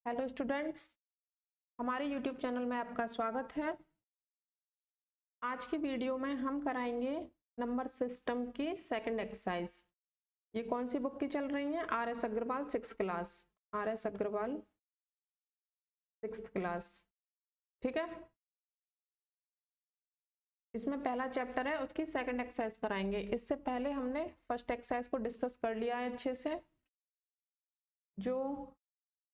Hello students, हमारे YouTube channel में आपका स्वागत है। आज की वीडियो में हम कराएंगे नंबर सिस्टम की सेकंड एक्सरसाइज। ये कौन सी बुक की चल रही है? R S Agarwal 6th class. R S Agarwal 6th class, ठीक है। इसमें पहला चैप्टर है, उसकी सेकंड एक्सरसाइज कराएंगे। इससे पहले हमने फर्स्ट एक्सरसाइज को डिस्कस कर लिया है अच्छे से। जो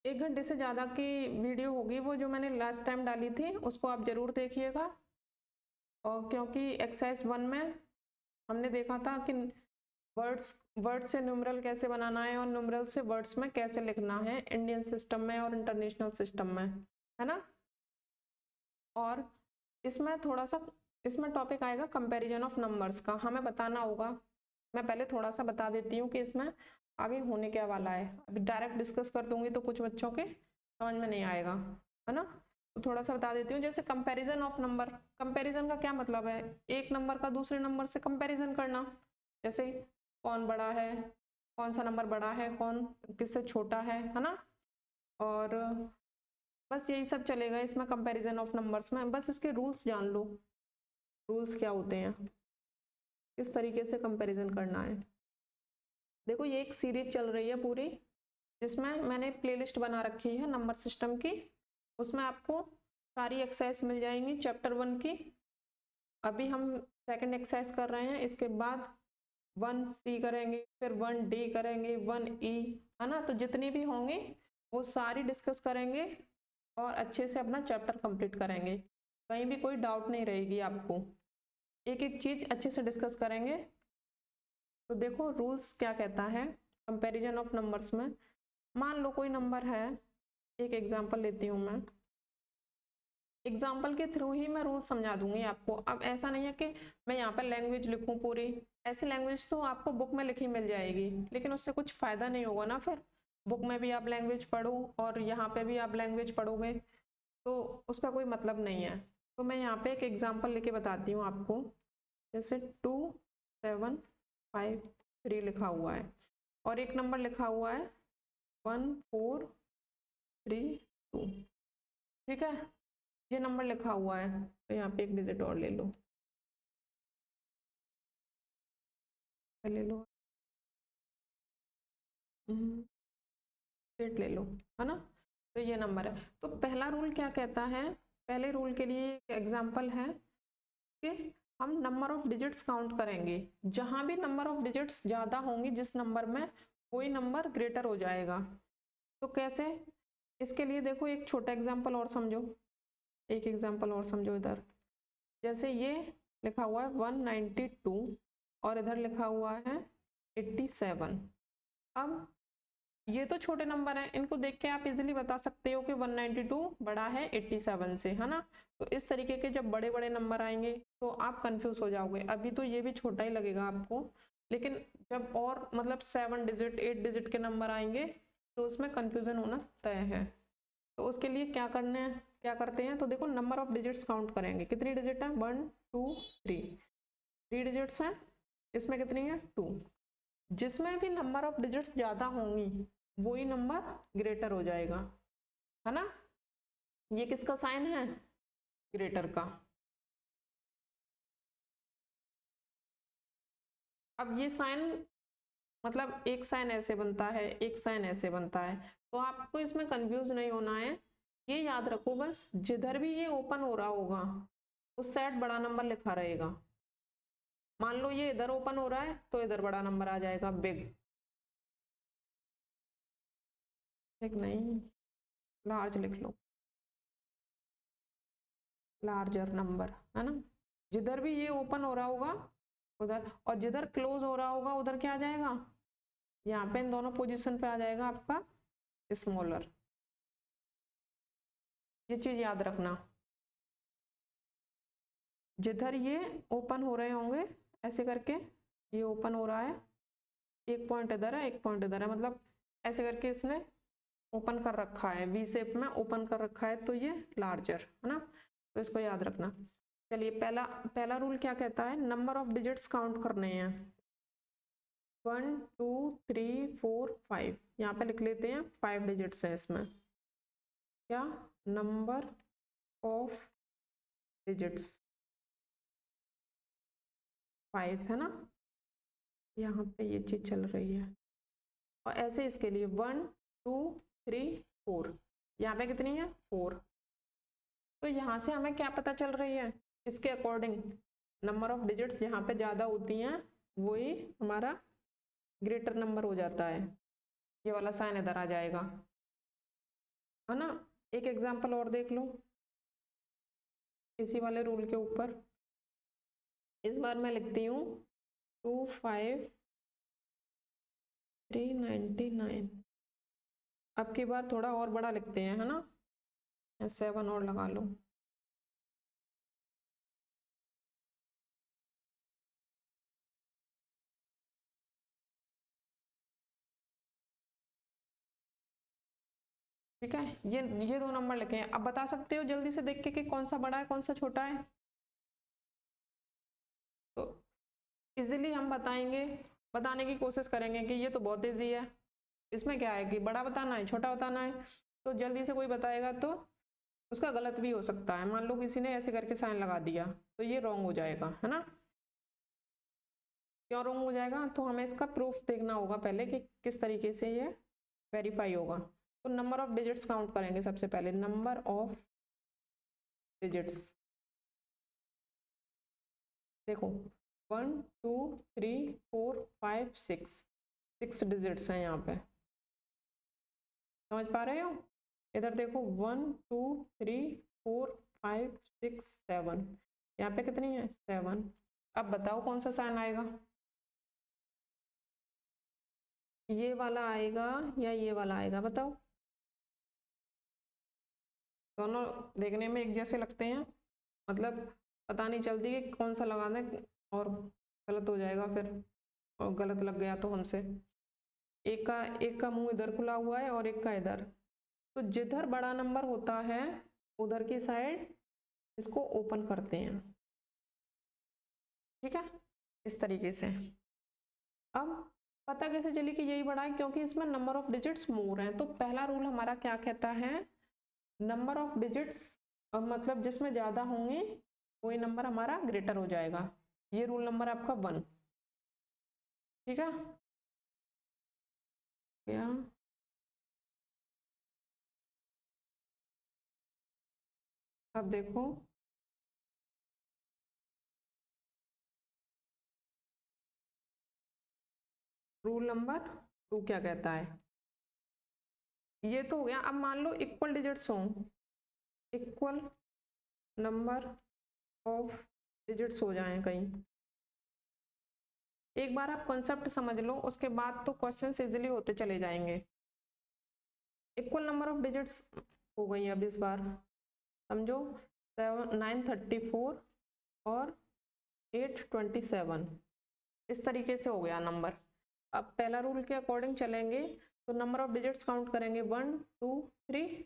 1 घंटे से ज़्यादा की वीडियो होगी वो जो मैंने लास्ट टाइम डाली थी, उसको आप ज़रूर देखिएगा। और क्योंकि एक्सरसाइज 1 में हमने देखा था कि वर्ड्स से न्यूमरल कैसे बनाना है और न्यूमरल से वर्ड्स में कैसे लिखना है इंडियन सिस्टम में और इंटरनेशनल सिस्टम में, है ना। और इसमें थोड़ा सा टॉपिक आएगा कंपैरिजन ऑफ नंबर्स का, हमें बताना होगा। मैं पहले थोड़ा सा बता देती हूँ कि इसमें आगे होने क्या वाला है। अभी डायरेक्ट डिस्कस कर दूंगी तो कुछ बच्चों के समझ में नहीं आएगा, है ना। तो थोड़ा सा बता देती हूँ। जैसे कंपैरिजन ऑफ नंबर, कंपैरिजन का क्या मतलब है? एक नंबर का दूसरे नंबर से कंपैरिजन करना। जैसे कौन बड़ा है, कौन सा नंबर बड़ा है, कौन किससे छोटा है ना। और बस यही सब चलेगा इसमें कंपैरिजन ऑफ नंबर्स में। बस इसके रूल्स जान लो, रूल्स क्या होते हैं, किस तरीके से कंपैरिजन करना है। देखो, ये एक सीरीज चल रही है पूरी, जिसमें मैंने प्लेलिस्ट बना रखी है नंबर सिस्टम की। उसमें आपको सारी एक्सरसाइज मिल जाएंगी चैप्टर 1 की। अभी हम सेकंड एक्सरसाइज कर रहे हैं, इसके बाद 1C करेंगे, फिर 1D करेंगे, 1E, है ना। तो जितनी भी होंगी वो सारी डिस्कस करेंगे और अच्छे से अपना चैप्टर कंप्लीट करेंगे। कहीं भी कोई डाउट नहीं रहेगी आपको, एक एक चीज अच्छे से डिस्कस करेंगे। तो देखो रूल्स क्या कहता है कंपैरिजन ऑफ नंबर्स में। मान लो कोई नंबर है, एक एग्जांपल लेती हूँ मैं। एग्जाम्पल के थ्रू ही मैं रूल समझा दूंगी आपको। अब ऐसा नहीं है कि मैं यहाँ पर लैंग्वेज लिखूं पूरी। ऐसी लैंग्वेज तो आपको बुक में लिखी मिल जाएगी, लेकिन उससे कुछ फायदा नहीं होगा ना। फिर बुक में भी आप लैंग्वेज पढ़ो और यहाँ पे भी आप लैंग्वेज पढ़ोगे तो उसका कोई मतलब नहीं है। तो मैं यहाँ पे एक एग्जाम्पल लेके बताती हूँ आपको। जैसे 2753 लिखा हुआ है और एक नंबर लिखा हुआ है 1432, ठीक है। ये नंबर लिखा हुआ है तो यहाँ पे एक डिजिट और ले लो, ले लो, डेट ले लो, है ना। तो ये नंबर है। तो पहला रूल क्या कहता है? पहले रूल के लिए एक एग्जांपल है कि हम नंबर ऑफ डिजिट्स काउंट करेंगे। जहां भी नंबर ऑफ डिजिट्स ज्यादा होंगी जिस नंबर में, कोई नंबर ग्रेटर हो जाएगा। तो कैसे? इसके लिए देखो एक छोटा एग्जांपल और समझो, एक एग्जांपल और समझो। इधर जैसे ये लिखा हुआ है 192 और इधर लिखा हुआ है 87। अब ये तो छोटे नंबर हैं, इनको देख के आप इजीली बता सकते हो कि 192 बड़ा है 87 से, है ना। तो इस तरीके के जब बड़े बड़े नंबर आएंगे तो आप कंफ्यूज हो जाओगे। अभी तो ये भी छोटा ही लगेगा आपको, लेकिन जब और मतलब 7 डिजिट 8 डिजिट के नंबर आएंगे तो उसमें कंफ्यूजन होना तय है। तो उसके लिए क्या करना है, क्या करते हैं? तो देखो नंबर ऑफ डिजिट्स काउंट करेंगे। कितनी डिजिट है? 1 2 3 डिजिट्स हैं। इसमें कितनी है? 2। जिसमें भी नंबर ऑफ डिजिट्स ज्यादा होंगी वही नंबर ग्रेटर हो जाएगा, है ना। ये किसका साइन है? ग्रेटर का। अब ये साइन मतलब एक साइन ऐसे बनता है, एक साइन ऐसे बनता है, तो आपको इसमें कंफ्यूज नहीं होना है। ये याद रखो बस, जिधर भी ये ओपन हो रहा होगा उस साइड बड़ा नंबर लिखा रहेगा। मान लो ये इधर ओपन हो रहा है तो इधर बड़ा नंबर आ जाएगा, बिग। बिग नहीं, लार्ज लिख लो, लार्जर नंबर, है ना। जिधर भी ये ओपन हो रहा होगा उधर, और जिधर क्लोज हो रहा होगा उधर क्या आ जाएगा? यहाँ पे इन दोनों पोजीशन पे आ जाएगा आपका स्मॉलर। ये चीज याद रखना। जिधर ये ओपन हो रहे होंगे ऐसे करके, ये ओपन हो रहा है, एक पॉइंट इधर है एक पॉइंट इधर है, मतलब ऐसे करके इसने ओपन कर रखा है, वी शेप में ओपन कर रखा है, तो ये लार्जर, है ना। तो इसको याद रखना। चलिए पहला पहला रूल क्या कहता है? नंबर ऑफ डिजिट्स काउंट करने हैं। 1 2 3 4 5, यहाँ पे लिख लेते हैं 5 डिजिट्स है इसमें। क्या, नंबर ऑफ डिजिट्स 5 है ना, यहाँ पे ये चीज चल रही है। और ऐसे इसके लिए 1 2 3 4, यहाँ पे कितनी है 4। तो यहाँ से हमें क्या पता चल रही है, इसके अकॉर्डिंग नंबर ऑफ डिजिट्स जहाँ पे ज़्यादा होती हैं वही हमारा ग्रेटर नंबर हो जाता है। ये वाला साइन इधर आ जाएगा, है ना। एक एग्जांपल और देख लो इसी वाले रूल के ऊपर। इस बार मैं लिखती हूँ 25399। अब की बार थोड़ा और बड़ा लिखते हैं, है ना, 7 और लगा लो। ठीक है, ये 2 नंबर लिखे हैं। अब बता सकते हो जल्दी से देख के कि कौन सा बड़ा है कौन सा छोटा है। तो इजीली हम बताएंगे, बताने की कोशिश करेंगे कि ये तो बहुत ईजी है, इसमें क्या है कि बड़ा बताना है छोटा बताना है। तो जल्दी से कोई बताएगा तो उसका गलत भी हो सकता है। मान लो किसी ने ऐसे करके साइन लगा दिया तो ये रॉन्ग हो जाएगा, है ना। क्यों रॉन्ग हो जाएगा, तो हमें इसका प्रूफ देखना होगा पहले कि किस तरीके से ये वेरीफाई होगा। तो नंबर ऑफ डिजिट्स काउंट करेंगे सबसे पहले, नंबर ऑफ डिजिट्स। देखो 1 2 3 4 5 6 डिजिट्स हैं यहाँ पे, समझ पा रहे हो। इधर देखो 1 2 3 4 5 6 7, यहाँ पे कितनी है 7। अब बताओ कौन सा साइन आएगा, ये वाला आएगा या ये वाला आएगा, बताओ। दोनों देखने में एक जैसे लगते हैं, मतलब पता नहीं चलती कि कौन सा लगाना है, और गलत हो जाएगा फिर, और गलत लग गया तो हमसे। एक का मुंह इधर खुला हुआ है और एक का इधर, तो जिधर बड़ा नंबर होता है उधर की साइड इसको ओपन करते हैं। ठीक है, इस तरीके से। अब पता कैसे चली कि यही बड़ा है, क्योंकि इसमें नंबर ऑफ डिजिट्स मोर हैं। तो पहला रूल हमारा क्या कहता है, नंबर ऑफ डिजिट्स मतलब जिसमें ज्यादा होंगे वही नंबर हमारा ग्रेटर हो जाएगा। ये रूल नंबर आपका 1। ठीक है क्या, अब देखो रूल नंबर 2 क्या कहता है। ये तो हो गया। अब मान लो इक्वल डिजिट्स हों, इक्वल नंबर ऑफ डिजिट्स हो जाएं कहीं। एक बार आप कॉन्सेप्ट समझ लो, उसके बाद तो क्वेश्चंस इजीली होते चले जाएंगे। इक्वल नंबर ऑफ डिजिट्स हो गई अब इस बार, समझो 934 और 827, इस तरीके से हो गया नंबर। अब पहला रूल के अकॉर्डिंग चलेंगे तो नंबर ऑफ डिजिट्स काउंट करेंगे 1 2 3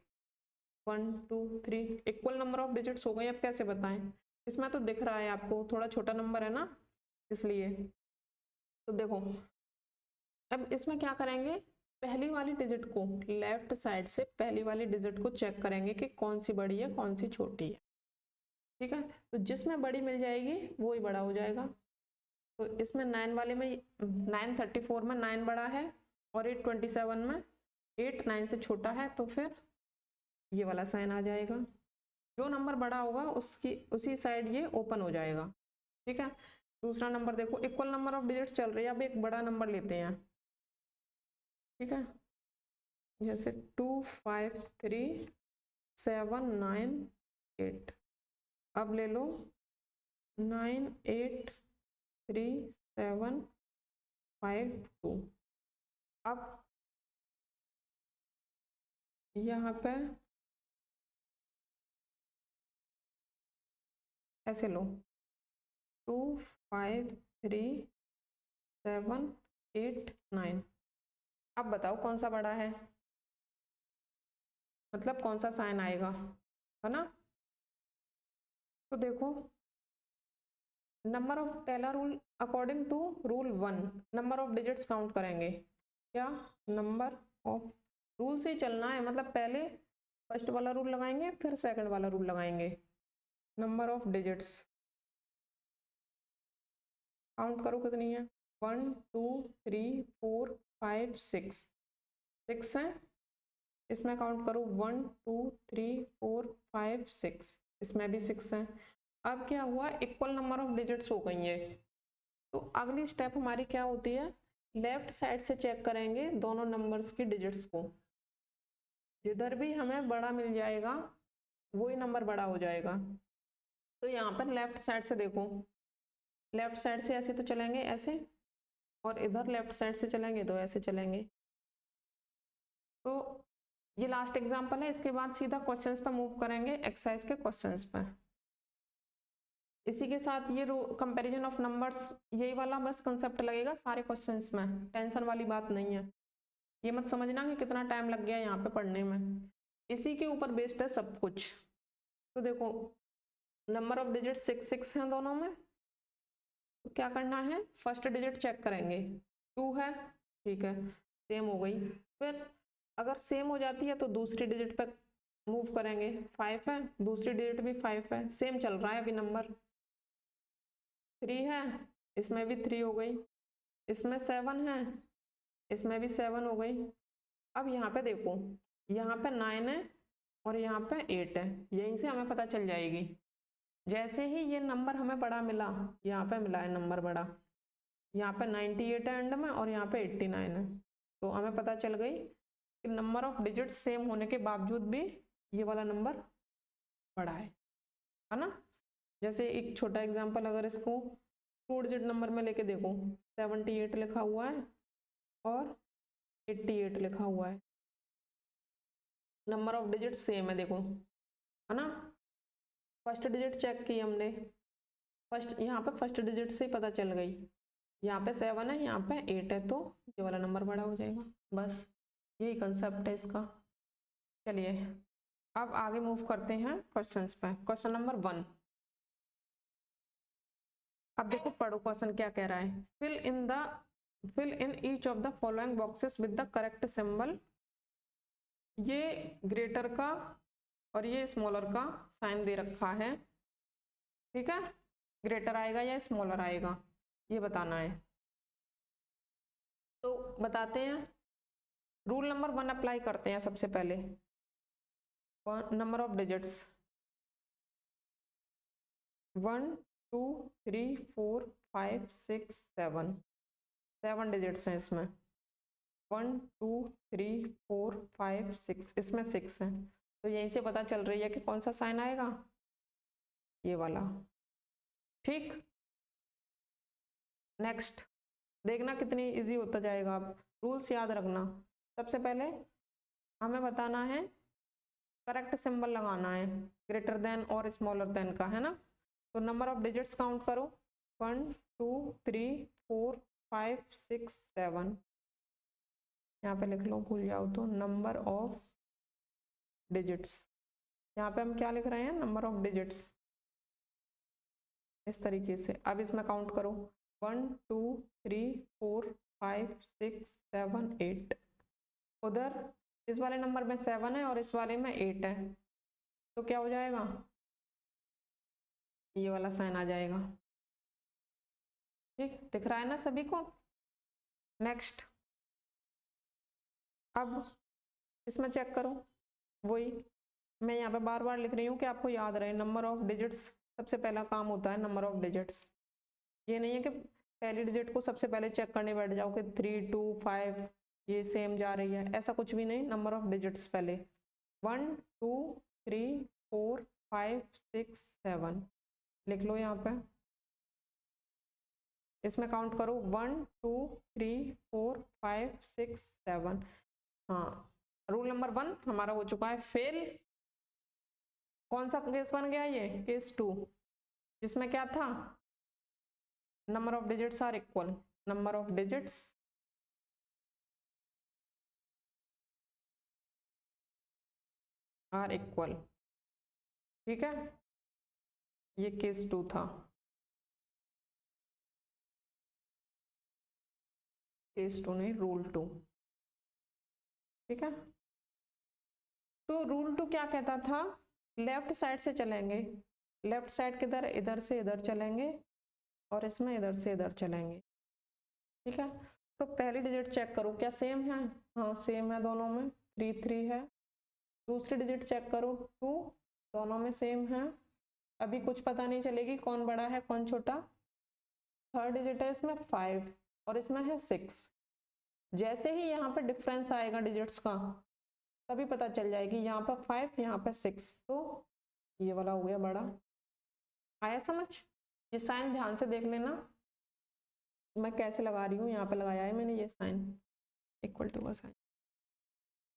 1 2 3, इक्वल नंबर ऑफ डिजिट्स हो गए। अब कैसे बताएं, इसमें तो दिख रहा है आपको थोड़ा छोटा नंबर है ना, इसलिए। तो देखो अब इसमें क्या करेंगे, पहली वाली डिजिट को लेफ्ट साइड से पहली वाली डिजिट को चेक करेंगे कि कौन सी बड़ी है कौन सी छोटी है। ठीक है, तो जिसमें बड़ी मिल जाएगी वो ही बड़ा हो जाएगा। तो इसमें 9 वाले में 934 में 9 बड़ा है और 827 में 8 9 से छोटा है, तो फिर ये वाला साइन आ जाएगा। जो नंबर बड़ा होगा उसकी उसी साइड ये ओपन हो जाएगा। ठीक है, दूसरा नंबर देखो, इक्वल नंबर ऑफ डिजिट्स चल रही है। अब एक बड़ा नंबर लेते हैं, ठीक है, जैसे 253798। अब ले लो 983752। अब यहाँ पे ऐसे लो 253789। अब बताओ कौन सा बड़ा है, मतलब कौन सा साइन आएगा, है ना। तो देखो नंबर ऑफ, पहला rule according to rule 1 number of digits count करेंगे। क्या, नंबर ऑफ, रूल से ही चलना है, मतलब पहले फर्स्ट वाला रूल लगाएंगे, फिर सेकंड वाला रूल लगाएंगे। नंबर ऑफ डिजिट्स काउंट करो कितनी है, 1 2 3 4 5 6, 6 है। इसमें काउंट करो 1 2 3 4 5 6, इसमें भी 6 है। अब क्या हुआ, इक्वल नंबर ऑफ डिजिट्स हो गई है। तो अगली स्टेप हमारी क्या होती है, लेफ्ट साइड से चेक करेंगे दोनों नंबर्स की डिजिट्स को। जिधर भी हमें बड़ा मिल जाएगा वही नंबर बड़ा हो जाएगा। तो यहाँ पर लेफ्ट साइड से देखो, लेफ्ट साइड से ऐसे तो चलेंगे ऐसे, और इधर लेफ्ट साइड से चलेंगे तो ऐसे चलेंगे। तो ये लास्ट एग्जांपल है, इसके बाद सीधा क्वेश्चंस पर मूव करेंगे, एक्सरसाइज के क्वेश्चंस पर। इसी के साथ ये कंपैरिजन ऑफ नंबर्स, यही वाला बस कंसेप्ट लगेगा सारे क्वेश्चंस में, टेंशन वाली बात नहीं है। ये मत समझना कि कितना टाइम लग गया यहाँ पे पढ़ने में, इसी के ऊपर बेस्ड है सब कुछ। तो देखो नंबर ऑफ डिजिट 6 हैं दोनों में, तो क्या करना है, फर्स्ट डिजिट चेक करेंगे, 2 है, ठीक है, सेम हो गई। फिर अगर सेम हो जाती है तो दूसरी डिजिट पे मूव करेंगे, 5 है, दूसरी डिजिट भी 5 है, सेम चल रहा है अभी नंबर। 3 है, इसमें भी 3 हो गई, इसमें 7 है, इसमें भी 7 हो गई। अब यहाँ पे देखो, यहाँ पे 9 है और यहाँ पे 8 है, यहीं से हमें पता चल जाएगी। जैसे ही ये नंबर हमें बड़ा मिला, यहाँ पे मिला है नंबर बड़ा, यहाँ पे 98 है एंड में और यहाँ पे 89 है, तो हमें पता चल गई कि नंबर ऑफ डिजिट सेम होने के बावजूद भी ये वाला नंबर बड़ा है ना। जैसे एक छोटा एग्जांपल, अगर इसको 2 डिजिट नंबर में लेके देखो, 78 लिखा हुआ है और 88 लिखा हुआ है, नंबर ऑफ डिजिट सेम है, देखो है ना। फर्स्ट डिजिट चेक की हमने, फर्स्ट यहाँ पे फर्स्ट डिजिट से ही पता चल गई, यहाँ पे 7 है, यहाँ पे 8 है, तो ये वाला नंबर बड़ा हो जाएगा। बस यही कंसेप्ट है इसका। चलिए अब आगे मूव करते हैं क्वेश्चंस पे। क्वेश्चन नंबर 1, अब देखो पढ़ो क्वेश्चन क्या कह रहा है, fill in each of the following boxes with the correct symbol. ये ग्रेटर का और ये स्मॉलर का साइन दे रखा है, ठीक है, ग्रेटर आएगा या स्मॉलर आएगा ये बताना है। तो बताते हैं, रूल नंबर 1 अप्लाई करते हैं सबसे पहले। नंबर ऑफ डिजिट्स 1 2 3 4 5 6 7, 7 डिजिट्स हैं इसमें, 1 2 3 4 5 6, इसमें 6 है, तो यहीं से पता चल रही है कि कौन सा साइन आएगा, ये वाला, ठीक। नेक्स्ट देखना कितनी इजी होता जाएगा, आप रूल्स याद रखना। सबसे पहले हमें बताना है, करेक्ट सिंबल लगाना है ग्रेटर देन और स्मॉलर देन का, है ना। तो नंबर ऑफ डिजिट्स काउंट करो, 1 2 3 4 5 6 7, यहाँ पे लिख लो भूल जाओ तो, नंबर ऑफ डिजिट्स, यहाँ पे हम क्या लिख रहे हैं, नंबर ऑफ डिजिट्स, इस तरीके से। अब इसमें काउंट करो, 1 2 3 4 5 6 7 8, उधर इस वाले नंबर में 7 है और इस वाले में 8 है, तो क्या हो जाएगा, ये वाला साइन आ जाएगा, ठीक दिख रहा है ना सभी को। नेक्स्ट अब इसमें चेक करो, वही मैं यहाँ पे बार बार लिख रही हूँ कि आपको याद रहे, नंबर ऑफ डिजिट्स सबसे पहला काम होता है, नंबर ऑफ डिजिट्स। ये नहीं है कि पहली डिजिट को सबसे पहले चेक करने बैठ जाओ कि 3 2 5 ये सेम जा रही है, ऐसा कुछ भी नहीं, नंबर ऑफ डिजिट्स पहले, 1 2 3 4 5 6 7 लिख लो यहाँ पे, इसमें काउंट करो 1 2 3 4 5 6 7। हाँ, रूल नंबर 1 हमारा हो चुका है फेल। कौन सा केस बन गया, ये केस 2, जिसमें क्या था, number of digits are equal, number of digits are equal, ठीक है, ये केस 2 था, केस 2 नहीं, रूल 2, ठीक है। तो रूल 2 क्या कहता था, लेफ्ट साइड से चलेंगे, लेफ्ट साइड किधर, इधर से इधर चलेंगे और इसमें इधर से इधर चलेंगे, ठीक है। तो पहली डिजिट चेक करो क्या सेम है, हाँ सेम है दोनों में, 3 3 है। दूसरी डिजिट चेक करो 2, दोनों में सेम है, अभी कुछ पता नहीं चलेगी कौन बड़ा है कौन छोटा। थर्ड डिजिट है इसमें 5 और इसमें है 6। जैसे ही यहाँ पे डिफरेंस आएगा डिजिट्स का तभी पता चल जाएगी, यहाँ पर 5 यहाँ पे 6, तो ये वाला हो गया बड़ा। आया समझ? ये साइन ध्यान से देख लेना, मैं कैसे लगा रही हूँ, यहाँ पे लगाया है मैंने ये साइन, इक्वल टू का साइन,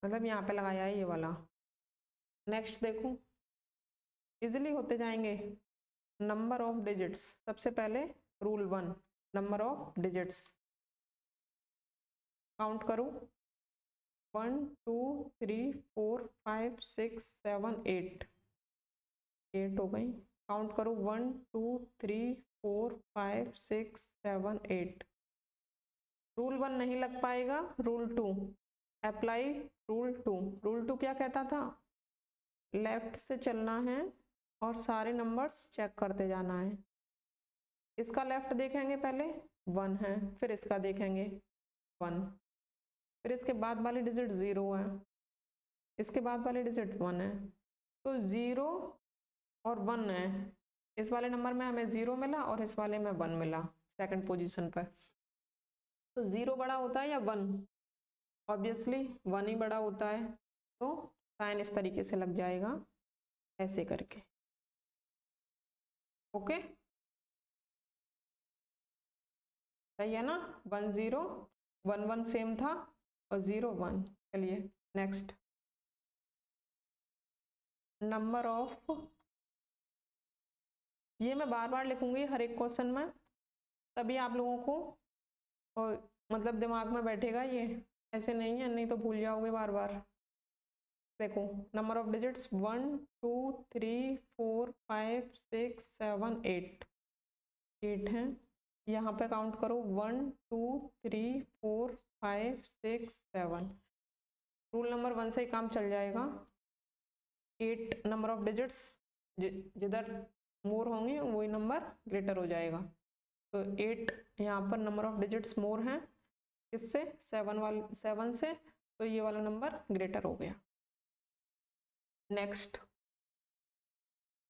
मतलब यहाँ पे लगाया है ये वाला। नेक्स्ट देखो, इजिली होते जाएंगे। नंबर ऑफ डिजिट्स, सबसे पहले rule 1, number of digits count करो, 1 2 3 4 5 6 7 8, 8 हो गई। काउंट करो 1 2 3 4 5 6 7 8। रूल 1 नहीं लग पाएगा, रूल 2 अप्लाई। रूल 2, रूल 2 क्या कहता था, लेफ्ट से चलना है और सारे नंबर्स चेक करते जाना है। इसका लेफ्ट देखेंगे पहले 1 है, फिर इसका देखेंगे 1, फिर इसके बाद वाली डिजिट 0 है, इसके बाद वाली डिजिट 1 है, तो 0 और 1 है, इस वाले नंबर में हमें 0 मिला और इस वाले में 1 मिला सेकंड पोजीशन पर। तो 0 बड़ा होता है या 1, ऑब्वियसली 1 ही बड़ा होता है, तो साइन इस तरीके से लग जाएगा ऐसे करके, ओके सही है ना। 1 0 1 1 सेम था और 0 1। चलिए नेक्स्ट, नंबर ऑफ, ये मैं बार बार लिखूंगी हर एक क्वेश्चन में, तभी आप लोगों को और मतलब दिमाग में बैठेगा ये, ऐसे नहीं है, नहीं तो भूल जाओगे बार बार। देखो नंबर ऑफ डिजिट्स 1 2 3 4 5 6 7 8, 8 हैं। यहाँ पे काउंट करो 1 2 3 4 5 6 7। रूल नंबर 1 से ही काम चल जाएगा। 8 नंबर ऑफ डिजिट्स, जिधर मोर होंगे वही नंबर ग्रेटर हो जाएगा। तो 8 यहाँ पर नंबर ऑफ डिजिट्स मोर हैं, किससे, 7 से, तो ये वाला नंबर ग्रेटर हो गया। नेक्स्ट,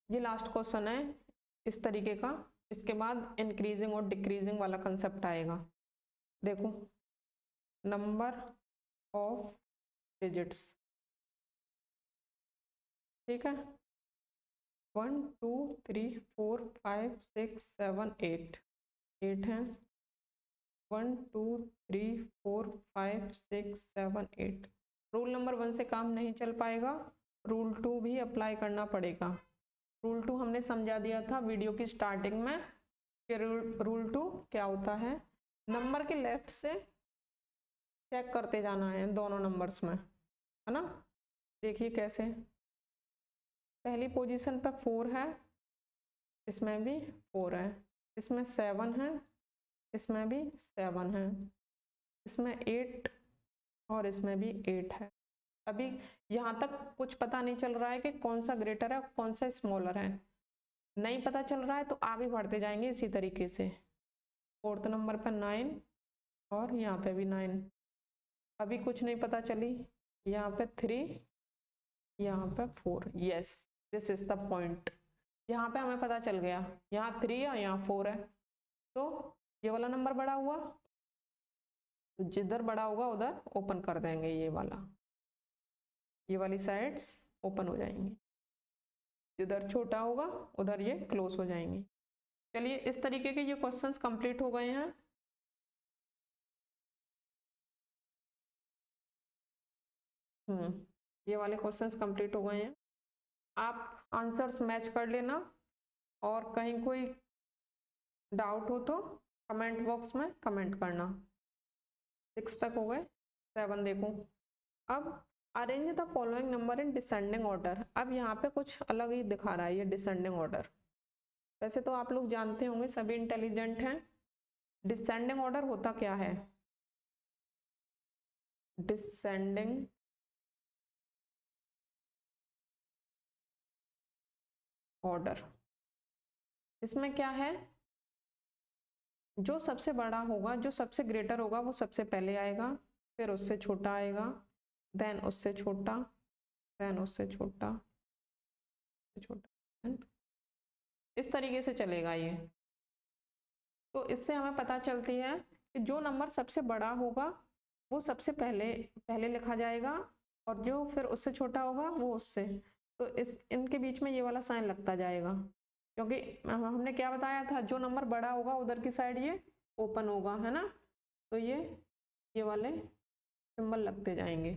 ये लास्ट क्वेश्चन है इस तरीके का, इसके बाद इंक्रीजिंग और डिक्रीजिंग वाला कंसेप्ट आएगा। देखो नंबर ऑफ डिजिट्स, ठीक है, 1 2 3 4 5 6 7 8, 8 हैं। 1 2 3 4 5 6 7 8। रूल नंबर 1 से काम नहीं चल पाएगा, रूल 2 भी अप्लाई करना पड़ेगा। रूल 2 हमने समझा दिया था वीडियो की स्टार्टिंग में कि रूल 2 क्या होता है, नंबर के लेफ्ट से चेक करते जाना है दोनों नंबर्स में, है ना। देखिए कैसे, पहली पोजीशन पर 4 है, इसमें भी 4 है, इसमें 7 है, इसमें भी 7 है, इसमें 8 और इसमें भी 8 है। अभी यहाँ तक कुछ पता नहीं चल रहा है कि कौन सा ग्रेटर है कौन सा स्मॉलर है, नहीं पता चल रहा है तो आगे बढ़ते जाएंगे इसी तरीके से। 4th नंबर पर 9 और यहाँ पे भी 9, अभी कुछ नहीं पता चली, यहाँ पे 3, यहाँ पे 4, yes this is the point. यहाँ पे हमें पता चल गया यहाँ 3 है यहाँ 4 है, तो ये वाला नंबर बड़ा हुआ, तो जिधर बड़ा होगा उधर ओपन कर देंगे, ये वाला, ये वाली साइड्स ओपन हो जाएंगी, जिधर छोटा होगा उधर ये क्लोज हो जाएंगी। चलिए इस तरीके के ये क्वेश्चंस कंप्लीट हो गए हैं। ये वाले क्वेश्चंस कंप्लीट हो गए हैं, आप आंसर्स मैच कर लेना और कहीं कोई डाउट हो तो कमेंट बॉक्स में कमेंट करना। 6 तक हो गए, 7 देखो। अब arrange the following number in descending order, अब यहाँ पे कुछ अलग ही दिखा रहा है ये डिसेंडिंग ऑर्डर। वैसे तो आप लोग जानते होंगे, सभी इंटेलिजेंट हैं, डिसेंडिंग ऑर्डर होता क्या है। Descending order. इसमें क्या है, जो सबसे बड़ा होगा, जो सबसे ग्रेटर होगा वो सबसे पहले आएगा, फिर उससे छोटा आएगा, देन उससे छोटा, देन उससे छोटा, छोटा, इस तरीके से चलेगा ये। तो इससे हमें पता चलती है कि जो नंबर सबसे बड़ा होगा वो सबसे पहले लिखा जाएगा, और जो फिर उससे छोटा होगा वो उससे। तो इस इनके बीच में ये वाला साइन लगता जाएगा, क्योंकि हमने क्या बताया था, जो नंबर बड़ा होगा उधर की साइड ये ओपन होगा, है ना। तो ये वाले सिंबल लगते जाएंगे।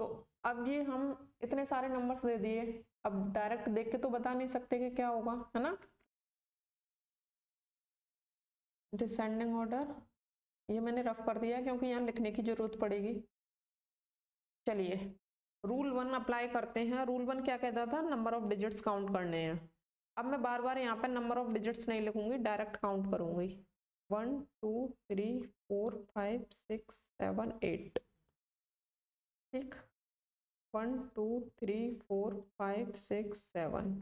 तो अब ये हम इतने सारे नंबर्स दे दिए, अब डायरेक्ट देख के तो बता नहीं सकते कि क्या होगा, है ना। डिसेंडिंग ऑर्डर ये मैंने रफ कर दिया क्योंकि यहाँ लिखने की जरूरत पड़ेगी। चलिए रूल 1 अप्लाई करते हैं। रूल 1 क्या कहता था, नंबर ऑफ डिजिट्स काउंट करने हैं। अब मैं बार बार यहाँ पर नंबर ऑफ डिजिट्स नहीं लिखूंगी, डायरेक्ट काउंट करूंगी। 1 2 3 4 5 6 7 8, ठीक। 1 2 3 4 5 6 7,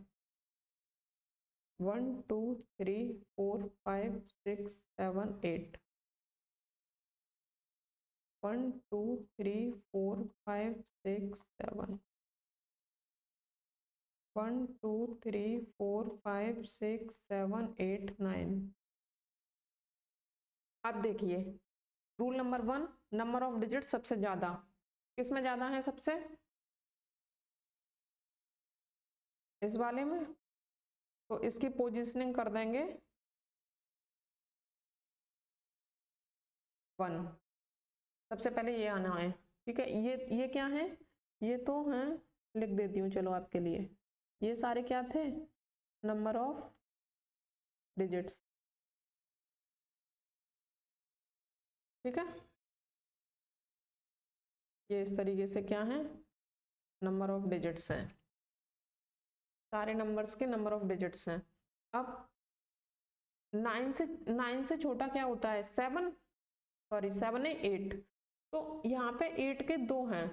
1 2 3 4 5 6 7 8, 1 2 3 4 5 6 7, 1 2 3 4 5 6 7 8 9। अब देखिए rule number 1, number of digit सबसे ज्यादा किसमें ज्यादा है, सबसे इस वाले में। तो इसकी पोजीशनिंग कर देंगे 1, सबसे पहले ये आना है, ठीक है। ये क्या है, ये तो हैं, लिख देती हूँ चलो आपके लिए। ये सारे क्या थे, नंबर ऑफ डिजिट्स, ठीक है। ये इस तरीके से क्या है, नंबर ऑफ डिजिट्स हैं, सारे नंबर्स के नंबर ऑफ डिजिट्स हैं। अब 9 से छोटा क्या होता है, 7, सॉरी 7 है 8। तो यहाँ पे 8 के 2 हैं,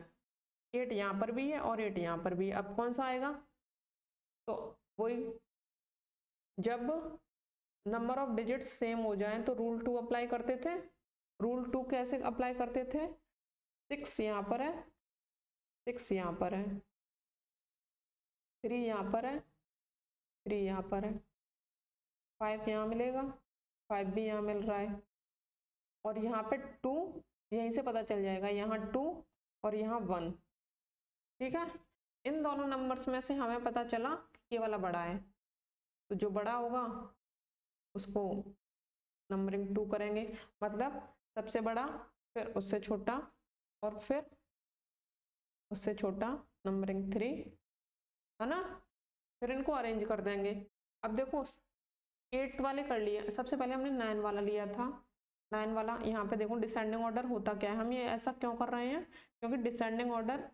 8 यहाँ पर भी है और 8 यहाँ पर भी है। अब कौन सा आएगा, तो वही, जब नंबर ऑफ डिजिट्स सेम हो जाएं तो रूल 2 अप्लाई करते थे। रूल 2 कैसे अप्लाई करते थे, 6 यहाँ पर है, 6 यहाँ पर है, 3 यहाँ पर है, 3 यहाँ पर है, 5 यहाँ मिलेगा, 5 भी यहाँ मिल रहा है, और यहाँ पे 2 यहीं से पता चल जाएगा, यहाँ 2 और यहाँ 1, ठीक है। इन दोनों नंबर्स में से हमें पता चला कि ये वाला बड़ा है, तो जो बड़ा होगा उसको नंबरिंग 2 करेंगे, मतलब सबसे बड़ा, फिर उससे छोटा, और फिर उससे छोटा, नंबरिंग 3, है ना। फिर इनको अरेंज कर देंगे। अब देखो 8 वाले कर लिए, सबसे पहले हमने 9 वाला लिया था, 9 वाला यहाँ पे देखो डिसेंडिंग ऑर्डर होता क्या है, हम ये ऐसा क्यों कर रहे हैं, क्योंकि डिसेंडिंग ऑर्डर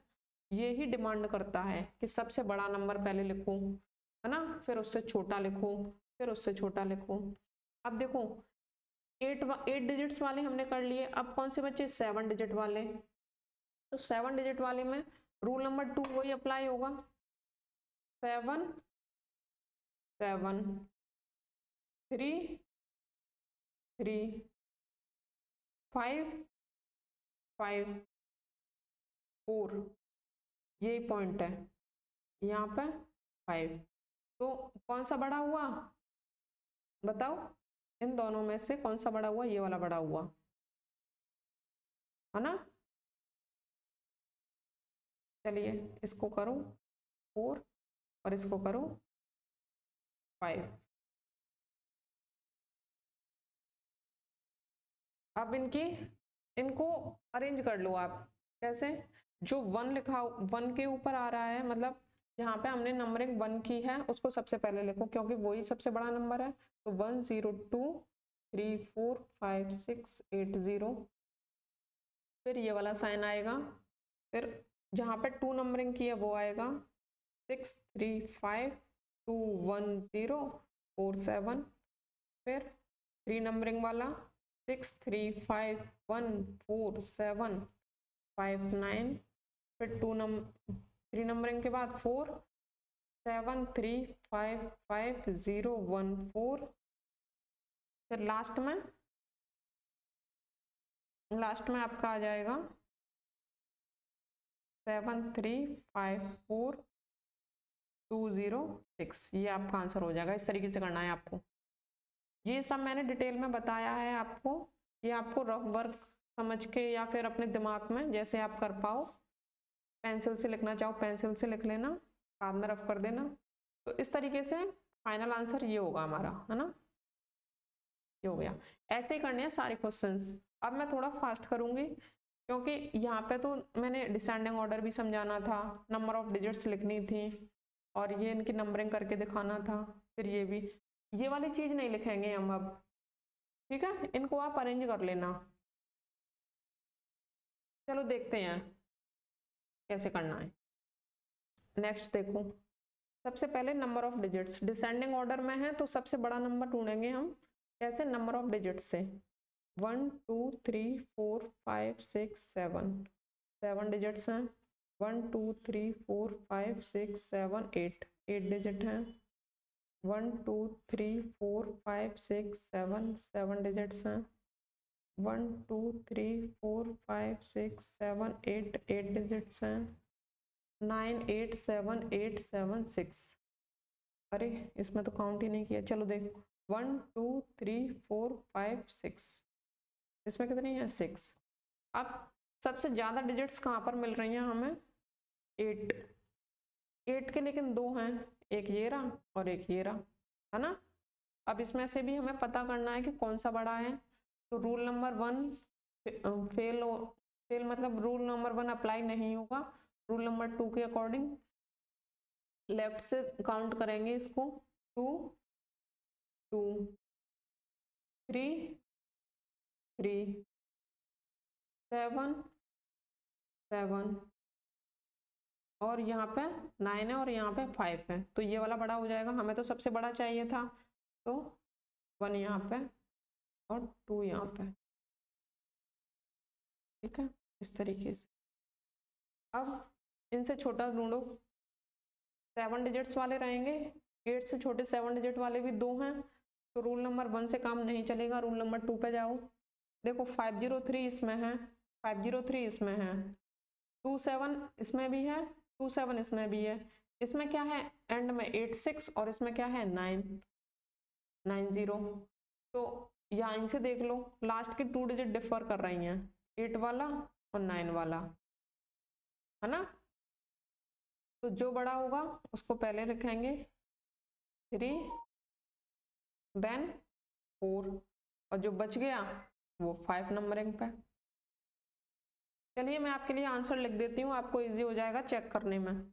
ये ही डिमांड करता है कि सबसे बड़ा नंबर पहले लिखो, है ना, फिर उससे छोटा लिखो, फिर उससे छोटा लिखो। अब देखो 8 डिजिट्स वाले हमने कर लिए, अब कौन से बचे, 7 डिजिट वाले। तो 7 डिजिट वाले में रूल नंबर 2 वही अप्लाई होगा, 7 7 3 3 5 5 4, यही पॉइंट है यहाँ पे 5। तो कौन सा बड़ा हुआ, बताओ, इन दोनों में से कौन सा बड़ा हुआ, ये वाला बड़ा हुआ, है ना। चलिए इसको करो 4 और इसको करो 5। अब इनको अरेंज कर लो आप, कैसे, जो 1 लिखा 1 के ऊपर आ रहा है, मतलब यहाँ पे हमने नंबरिंग 1 की है, उसको सबसे पहले लिखो क्योंकि वही सबसे बड़ा नंबर है। तो 1 0 2 3 4 5 6 8 0, फिर ये वाला साइन आएगा, फिर जहाँ पे 2 नंबरिंग की है वो आएगा 6 3 5 2 1 0 4 7, फिर 3 नंबरिंग वाला 6 3 5 1 4 7 5 9, फिर 3 नंबरिंग के बाद 4 7355 014, फिर लास्ट में आपका आ जाएगा 7354206। ये आपका आंसर हो जाएगा। इस तरीके से करना है आपको। ये सब मैंने डिटेल में बताया है आपको। ये आपको रफ वर्क समझ के या फिर अपने दिमाग में जैसे आप कर पाओ, पेंसिल से लिखना चाहो पेंसिल से लिख लेना, बाद में रफ कर देना। तो इस तरीके से फाइनल आंसर ये होगा हमारा, है ना। ये हो गया। ऐसे ही करने हैं सारे क्वेश्चंस। अब मैं थोड़ा फास्ट करूंगी क्योंकि यहाँ पे तो मैंने डिसेंडिंग ऑर्डर भी समझाना था, नंबर ऑफ डिजिट्स लिखनी थी और ये इनकी नंबरिंग करके दिखाना था। फिर ये भी, ये वाली चीज नहीं लिखेंगे हम अब, ठीक है। इनको आप अरेंज कर लेना। चलो देखते हैं कैसे करना है। नेक्स्ट देखो, सबसे पहले number of digits descending order में है तो सबसे बड़ा नंबर ढूंढेंगे हम। कैसे? नंबर ऑफ डिजिट्स से। 1 2 3 4 5 6 7, 7 डिजिट्स हैं। 1 2 3 4 5 6 7 8, 8 डिजिट हैं। 1 2 3 4 5 6 7, 7 डिजिट्स हैं। 1 2 3 4 5 6 7 8, 8 डिजिट्स हैं। 9 8 7 8 7 6। अरे इसमें तो काउंट ही नहीं किया। चलो देखो, 1 2 3 4 5 6, इसमें कितनी है? 6। अब सबसे ज्यादा डिजिट्स कहाँ पर मिल रही हैं हमें? 8। 8 के लेकिन 2 हैं, एक ये रहा और एक ये रहा, है ना। अब इसमें से भी हमें पता करना है कि कौन सा बड़ा है। तो रूल नंबर 1 फेल मतलब रूल नंबर 1 अप्लाई नहीं होगा। रूल नंबर 2 के अकॉर्डिंग लेफ्ट से काउंट करेंगे इसको। 2 2 3 3 7 7 और यहाँ पे 9 है और यहाँ पे 5 है, तो ये वाला बड़ा हो जाएगा। हमें तो सबसे बड़ा चाहिए था, तो 1 यहाँ पे और 2 यहाँ पे, ठीक है। इस तरीके से अब इनसे छोटा ढूंढो। 7 डिजिट्स वाले रहेंगे, 8 से छोटे 7 डिजिट वाले भी 2 हैं, तो रूल नंबर 1 से काम नहीं चलेगा। रूल नंबर 2 पे जाओ। देखो 503 इसमें है, 503 इसमें है, 27 इसमें भी है, 27 इसमें भी है। इसमें क्या है? एंड में 86 और इसमें क्या है? 990। तो यहाँ इनसे देख लो, लास्ट के 2 डिजिट डिफर कर रही हैं, 8 वाला और 9 वाला, है ना। तो जो बड़ा होगा उसको पहले लिखेंगे 3 देन 4 और जो बच गया वो 5 नंबरिंग पे। चलिए मैं आपके लिए आंसर लिख देती हूँ, आपको इजी हो जाएगा चेक करने में।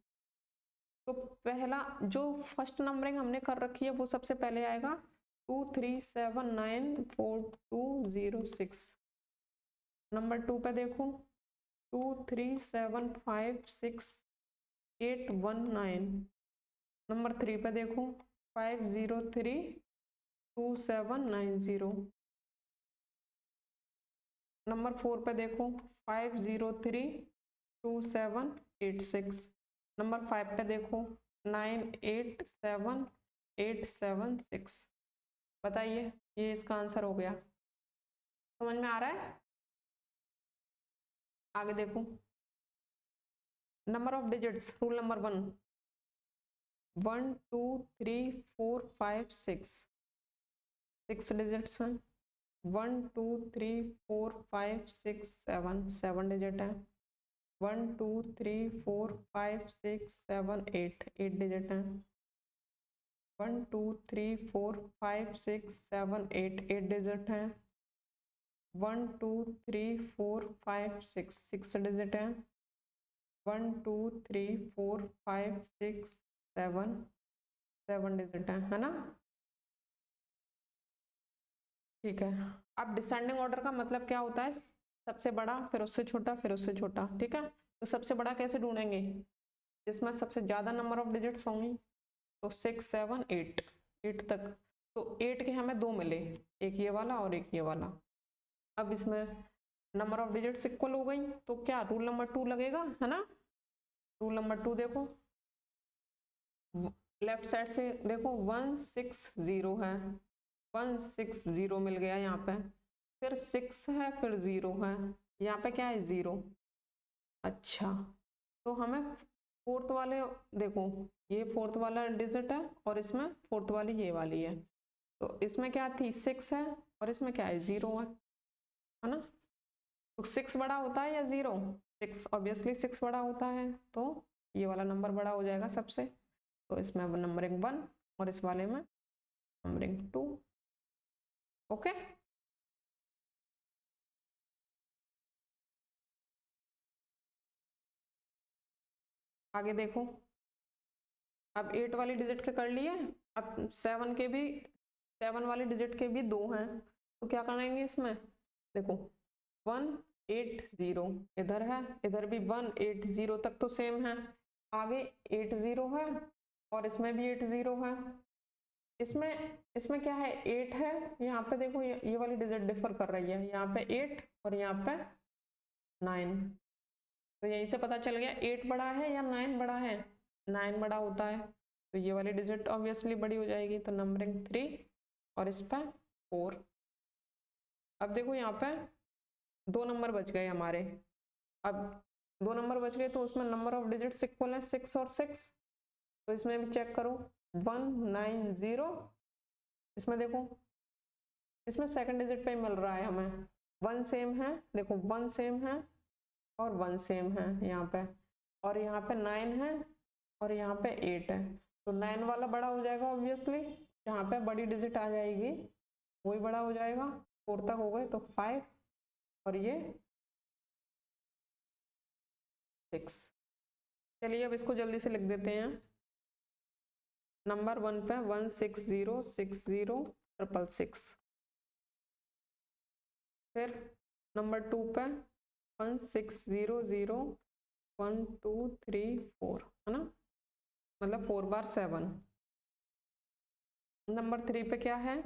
तो पहला जो फर्स्ट नंबरिंग हमने कर रखी है वो सबसे पहले आएगा 2 3 7 9 4 2 0 6। नंबर 2 पे देखो 2 3 7 5 6 8 1 9। नंबर 3 पे देखो 5 0 3 2 7 9 0। नंबर 4 पे देखो 5 0 3 2 7 8 6। नंबर 5 पे देखो 9 8 7 8 7 6। बताइए, ये इसका आंसर हो गया। समझ में आ रहा है? आगे देखो, number of digits rule number 1, 1 2 3 4 5 6, 6 digits हैं। 1 2 3 4 5 6 7, 7 डिजिट है। 1 2 3 4 5 6 7 8, 8 डिजिट हैं। 1 2 3 4 5 6 7 8, 8 डिजिट हैं। 1 2 3 4 5 6, 6 डिजिट हैं। 1 2 3 4 5 6 7, 7 डिजिट है ना। ठीक है। अब डिसेंडिंग ऑर्डर का मतलब क्या होता है? सबसे बड़ा, फिर उससे छोटा, फिर उससे छोटा, ठीक है। तो सबसे बड़ा कैसे ढूंढेंगे? जिसमें सबसे ज्यादा नंबर ऑफ डिजिट्स होंगी, तो 6 7 8, 8 तक। तो 8 के हमें 2 मिले, एक ये वाला और एक ये वाला। अब इसमें नंबर ऑफ डिजिट्स इक्वल हो गई, तो क्या रूल नंबर 2 लगेगा, है ना। रूल नंबर 2 देखो लेफ्ट साइड से देखो 160 है, 160 मिल गया यहाँ पे, फिर 6 है, फिर 0 है, यहाँ पे क्या है 0। अच्छा, तो हमें फोर्थ वाले, देखो ये फोर्थ वाला डिजिट है और इसमें फोर्थ वाली ये वाली है, तो इसमें क्या थी 6 है और इसमें क्या है 0 है ना। तो 6 बड़ा होता है या 0? 6 ऑब्वियसली 6 बड़ा होता है, तो ये वाला नंबर बड़ा हो जाएगा सबसे, तो इसमें नंबरिंग 1 और इस वाले में नंबरिंग 2। ओके, आगे देखो, अब 8 वाली डिजिट के कर लिए, अब 7 के भी, 7 वाले डिजिट के भी 2 हैं, तो क्या करेंगे इसमें, देखो 180 इधर है, इधर भी 180 तक तो सेम है, आगे 80 है और इसमें भी 80 है। इसमें क्या है 8 है, यहाँ पे देखो ये वाली डिजिट डिफर कर रही है, यहाँ पे 8 और यहाँ पे 9, तो यहीं से पता चल गया 8 बड़ा है या 9 बड़ा है, 9 बड़ा होता है, तो ये वाली डिजिट ऑब्वियसली बड़ी हो जाएगी, तो नंबरिंग 3 और इस पर 4। अब देखो यहाँ पे 2 नंबर बच गए हमारे, अब 2 नंबर बच गए तो उसमें नंबर ऑफ डिजिट्स इक्वल है 6 और 6, तो इसमें भी चेक करो 190, इसमें देखो इसमें सेकंड डिजिट पे मिल रहा है हमें 1 सेम है, देखो 1 सेम है और 1 सेम है यहाँ पे, और यहाँ पे 9 है और यहाँ पे 8 है, तो 9 वाला बड़ा हो जाएगा ऑब्वियसली, यहाँ पे बड़ी डिजिट आ जाएगी वही बड़ा हो जाएगा, 4 तक हो गए तो 5 और ये 6। चलिए अब इसको जल्दी से लिख देते हैं, नंबर 1 पे 1606066, फिर नंबर 2 पे 1600123 4 है ना, मतलब 4 बार 7। नंबर 3 पे क्या है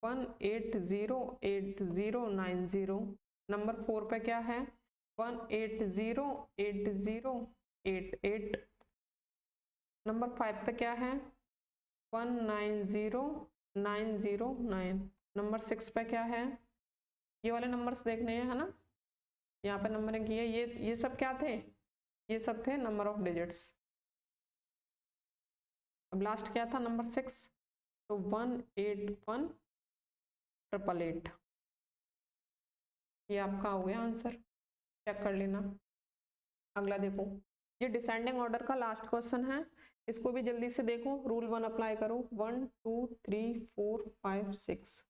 1808090, नंबर 4 पे क्या है 1808088, नंबर 5 पे क्या है 190909, नंबर 6 पे क्या है, ये वाले नंबर्स देखने हैं है ना, यहाँ पे नंबरिंग की है, ये सब क्या थे, ये सब थे नंबर ऑफ डिजिट्स। अब लास्ट क्या था नंबर 6, तो 18188, ये आपका हो गया आंसर, चेक कर लेना। अगला देखो, ये डिसेंडिंग ऑर्डर का लास्ट क्वेश्चन है, इसको भी जल्दी से देखो, रूल 1 अप्लाई करो, 1 2 3 4 5 6,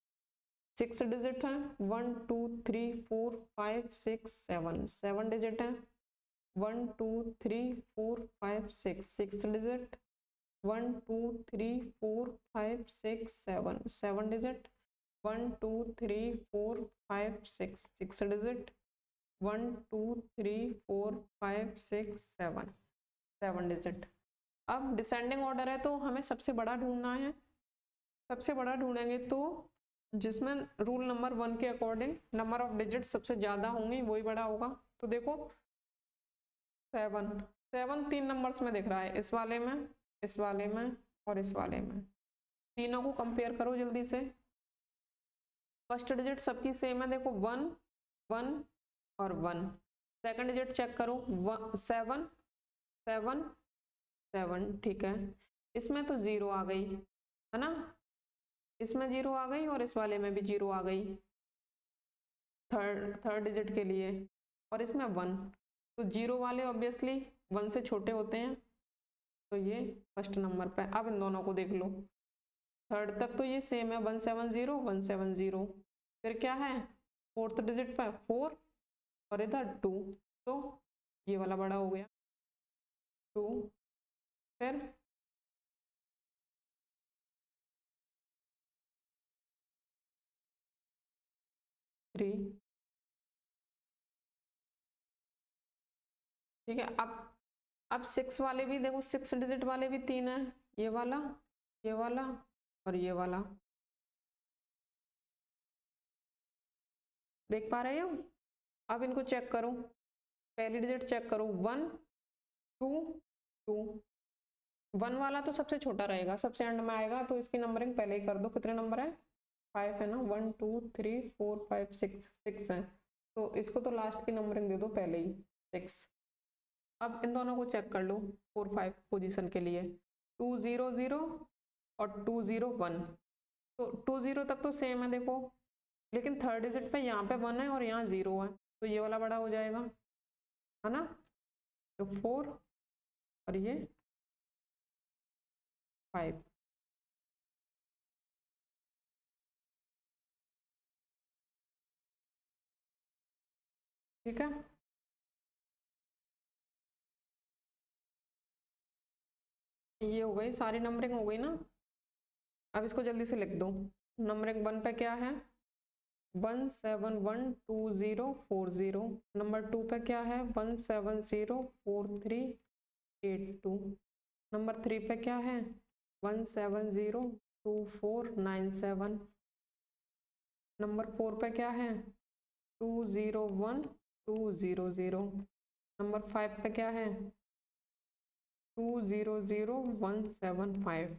6 डिजिट है, 1 2 3 4 5 6 7, 7 डिजिट है, 1 2 3 4 5 6, 6 डिजिट, 1 2 3 4 5 6 7, 7 डिजिट, 1 2 3 4 5 6, 6 डिजिट, 1 2 3 4 5 6 7, 7 डिजिट। अब डिसेंडिंग ऑर्डर है तो हमें सबसे बड़ा ढूंढना है, सबसे बड़ा ढूंढेंगे तो जिसमें रूल नंबर 1 के अकॉर्डिंग नंबर ऑफ डिजिट सबसे ज्यादा होंगी वही बड़ा होगा, तो देखो 7 7 3 नंबर्स में दिख रहा है, इस वाले में, इस वाले में और इस वाले में, तीनों को कंपेयर करो जल्दी से। फर्स्ट डिजिट सबकी सेम है, देखो 1 1 और 1, सेकंड डिजिट चेक करो 7 7 7, ठीक है, इसमें तो 0 आ गई है ना, इसमें 0 आ गई और इस वाले में भी 0 आ गई थर्ड डिजिट के लिए, और इसमें 1, तो 0 वाले ऑब्वियसली 1 से छोटे होते हैं, तो ये फर्स्ट नंबर पे। अब इन दोनों को देख लो, थर्ड तक तो ये सेम है 170 170, फिर क्या है फोर्थ डिजिट पे 4 और इधर 2, तो ये वाला बड़ा हो गया 2, फिर 3, ठीक है। अब 6 वाले भी देखो, 6 डिजिट वाले भी 3 है, ये वाला, ये वाला और ये वाला, देख पा रहे हो। अब इनको चेक करो, पहली डिजिट चेक करो 1 2 2, 1 वाला तो सबसे छोटा रहेगा, सबसे एंड में आएगा, तो इसकी नंबरिंग पहले ही कर दो। कितने नंबर है? 5 है ना, 1 2 3 4 5 6 है, तो इसको तो लास्ट की नंबरिंग दे दो पहले ही 6। अब इन दोनों को चेक कर लो 4 5 पोजीशन के लिए, 2 0 0 और 2 0 1, तो 2 0 तक तो सेम है देखो, लेकिन थर्ड डिजिट पे यहाँ पे 1 है और यहाँ 0 है, तो ये वाला बड़ा हो जाएगा, है ना। तो 4 और ये 5। ठीक है, ये हो गई सारी नंबरिंग हो गई ना। अब इसको जल्दी से लिख दो। नंबरिंग 1 पे क्या है? 1 7 1 2 0 4 0। नंबर 2 पे क्या है? 1 7 0 4 3 8 2। नंबर 3 पे क्या है? 1 7 0 2 4 9 7। नंबर 4 पे क्या है? 2 0 1 2 0 0। नंबर 5 पे क्या है? 2 0 0 1 7 5।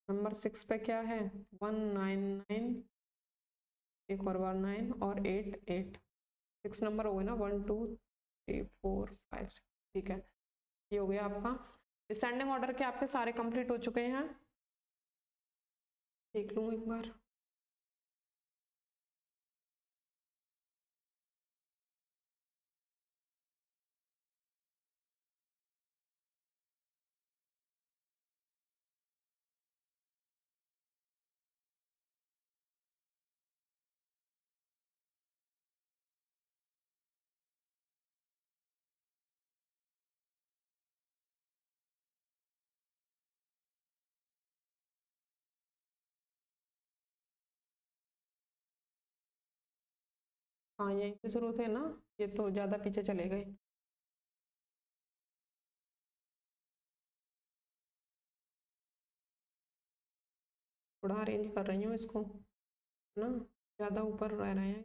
नंबर 6 पे क्या है? 1 9 9, एक और बार 9 और 8 8। 6 नंबर हो गए ना, 1 2 3 4 5 6। ठीक है, ये हो गया आपका डिसेंडिंग ऑर्डर के, आपके सारे कंप्लीट हो चुके हैं। देख लूँ एक बार। हाँ, यहीं से शुरू थे ना, ये तो ज़्यादा पीछे चले गए। थोड़ा अरेंज कर रही हूँ इसको, है ना, ज़्यादा ऊपर रह रहे हैं,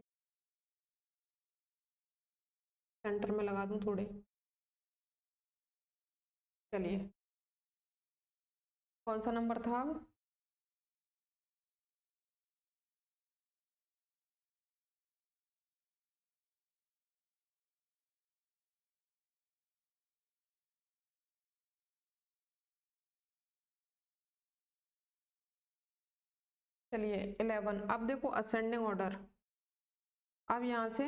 सेंटर में लगा दूँ थोड़े। चलिए, कौन सा नंबर था अब? चलिए 11। अब देखो असेंडिंग ऑर्डर, अब यहाँ से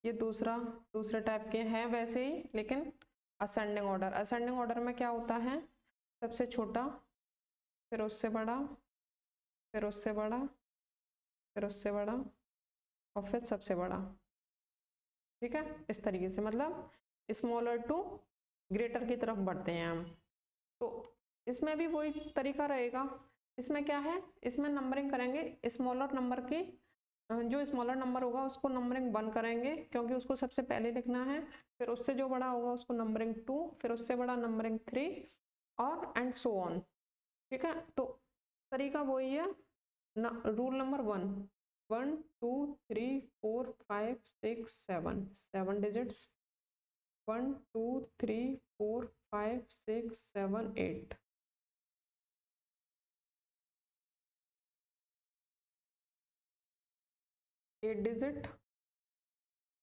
ये दूसरे टाइप के हैं वैसे ही, लेकिन असेंडिंग ऑर्डर। असेंडिंग ऑर्डर में क्या होता है? सबसे छोटा, फिर उससे बड़ा, फिर उससे बड़ा, फिर उससे बड़ा, और फिर सबसे बड़ा। ठीक है, इस तरीके से, मतलब स्मॉलर टू ग्रेटर की तरफ बढ़ते हैं हम। तो इसमें भी वही तरीका रहेगा। इसमें क्या है? इसमें नंबरिंग करेंगे स्मॉलर नंबर की, जो स्मॉलर नंबर होगा उसको नंबरिंग 1 करेंगे, क्योंकि उसको सबसे पहले लिखना है। फिर उससे जो बड़ा होगा उसको नंबरिंग 2, फिर उससे बड़ा नंबरिंग 3, और एंड सो ऑन। ठीक है, तो तरीका वही है। Rule number 1, 1 2 3 4 5 6 7, 7 digits, 1 2 3 4 5 6 7 8। 8 digit,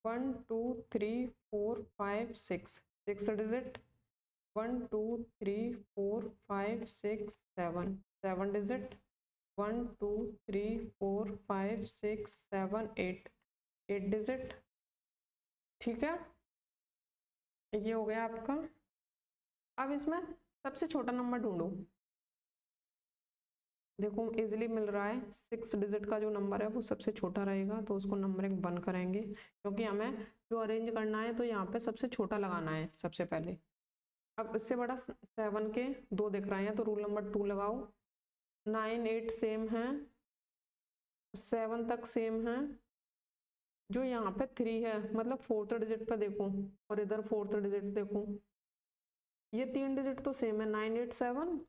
1 2 3 4 5 6। 6 digit, 1 2 3 4 5 6 7। 7 digit, 1 2 3 4 5 6 7 8। 8 digit. ठीक है, ये हो गया आपका। अब इसमें सबसे छोटा नंबर ढूंढो। देखो इजीली मिल रहा है, 6 डिजिट का जो नंबर है वो सबसे छोटा रहेगा, तो उसको नंबरिंग 1 करेंगे, क्योंकि हमें जो अरेंज करना है तो यहाँ पे सबसे छोटा लगाना है सबसे पहले। अब इससे बड़ा 7 के 2 दिख रहे हैं, तो रूल नंबर 2 लगाओ। 9 8 सेम है, 7 तक सेम है, जो यहाँ पे 3 है, मतलब 4th डिजिट पे देखो, और इधर 4th डिजिट देखो, ये 3 डिजिट तो सेम है, 987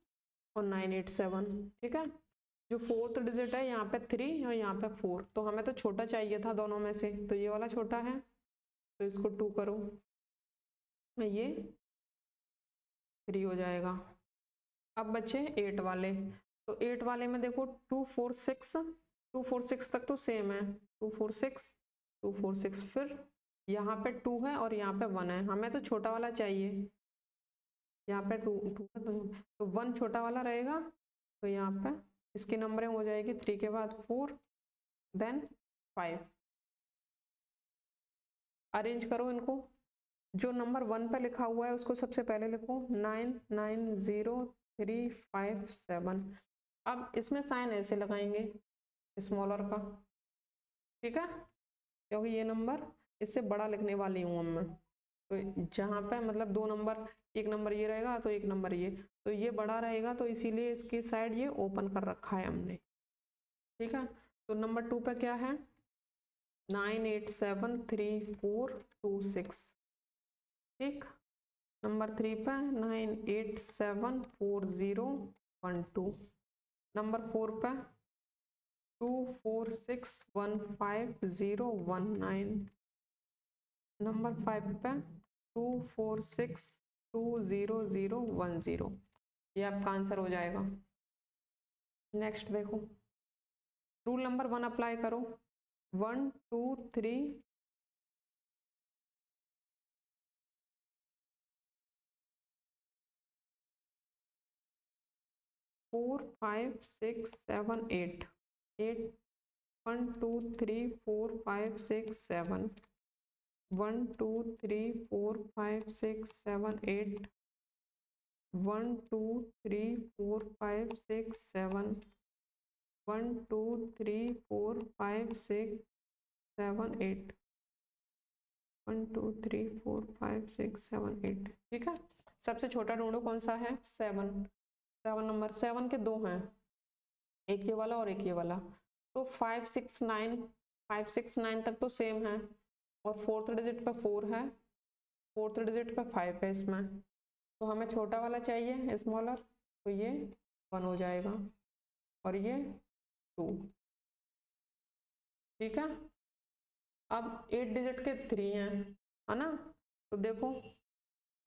और 987। ठीक है, जो 4th डिजिट है यहाँ पे 3 और यहाँ पे 4, तो हमें तो छोटा चाहिए था दोनों में से, तो ये वाला छोटा है, तो इसको 2 करो, ये 3 हो जाएगा। अब बचे 8 वाले, तो 8 वाले में देखो 2 4 6, 2 4 6 तक तो सेम है, 2 4 6 2 4 6, फिर यहाँ पे 2 है और यहाँ पे 1 है, हमें तो छोटा वाला चाहिए, यहाँ पे 2 2 है तो 1 छोटा वाला रहेगा, तो यहाँ पे इसकी नंबरिंग हो जाएगी 3 के बाद 4 देन 5। अरेंज करो इनको, जो नंबर 1 पे लिखा हुआ है उसको सबसे पहले लिखो 9 9 0 3 5 7। अब इसमें साइन ऐसे लगाएंगे स्मॉलर का, ठीक है, क्योंकि ये नंबर इससे बड़ा लिखने वाली हूँ मैं, तो जहाँ पे मतलब 2 नंबर, एक नंबर ये रहेगा तो एक नंबर ये, तो ये बड़ा रहेगा, तो इसीलिए इसकी साइड ये ओपन कर रखा है हमने, ठीक है। तो नंबर 2 पे क्या है 9 8 7 3 4 2 6, ठीक। नंबर 3 पे 9 8 7 4 0 1 2। नंबर 4 पे 2 4 6 1 5 0 1 9। नंबर 5 पे 2 4 6 2 0 0 1 0। ये आपका आंसर हो जाएगा। नेक्स्ट देखो, रूल नंबर 1 अप्लाई करो, 1 2 3 4 5 6 7 8 8 1 2 3 4 5 6 7 1 2 3 4 5 6 7 8 1 2 3 4 5 6 7 1 2 3 4 5 6 7 8 1 2 3 4 5 6 7 8, ठीक है। सबसे छोटा ढूंढो कौन सा है 7, 7 नंबर, 7 के 2 हैं, एक ये वाला और एक ये वाला, तो 5 6 9, 5 6 9 तक तो सेम है, और फोर्थ डिजिट पे 4 है, फोर्थ डिजिट पे 5 है इसमें, तो हमें छोटा वाला चाहिए स्मॉलर, तो ये 1 हो जाएगा और ये 2, ठीक है। अब 8 डिजिट के 3 हैं, है ना, तो देखो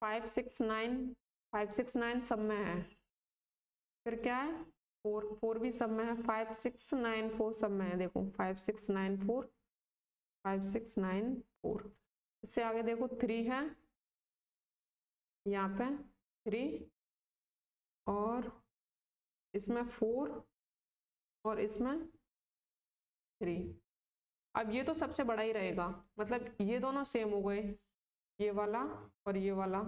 5 6 9, 5 6 9 सब में है, फिर क्या है 4 4 भी सब में है, 5 6 9 4 सब में है, देखो 5 6 9 4 5 6 9 4। इससे आगे देखो 3 है, यहाँ पे 3 और इसमें 4 और इसमें 3। अब ये तो सबसे बड़ा ही रहेगा, मतलब ये दोनों सेम हो गए, ये वाला और ये वाला,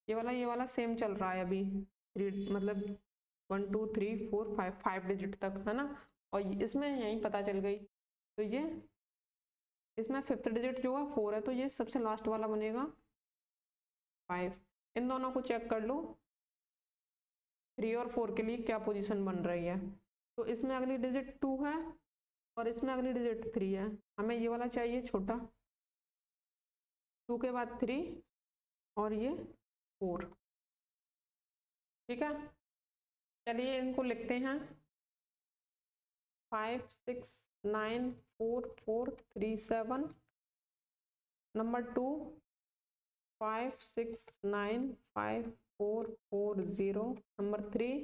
ये वाला सेम चल रहा है अभी, 3 मतलब 1 2 3 4 5 5 डिजिट तक, है ना, और इसमें यही पता चल गई, तो ये इसमें 5th डिजिट जो है 4 है, तो ये सबसे लास्ट वाला बनेगा 5। इन दोनों को चेक कर लो 3 और 4 के लिए क्या पोजीशन बन रही है, तो इसमें अगली डिजिट 2 है और इसमें अगली डिजिट 3 है, हमें ये वाला चाहिए छोटा, 2 के बाद 3 और ये 4, ठीक है। चलिए इनको लिखते हैं 5 6 9 4 4 3 7। Number 2 5 6 9 5 4 4 0। Number 3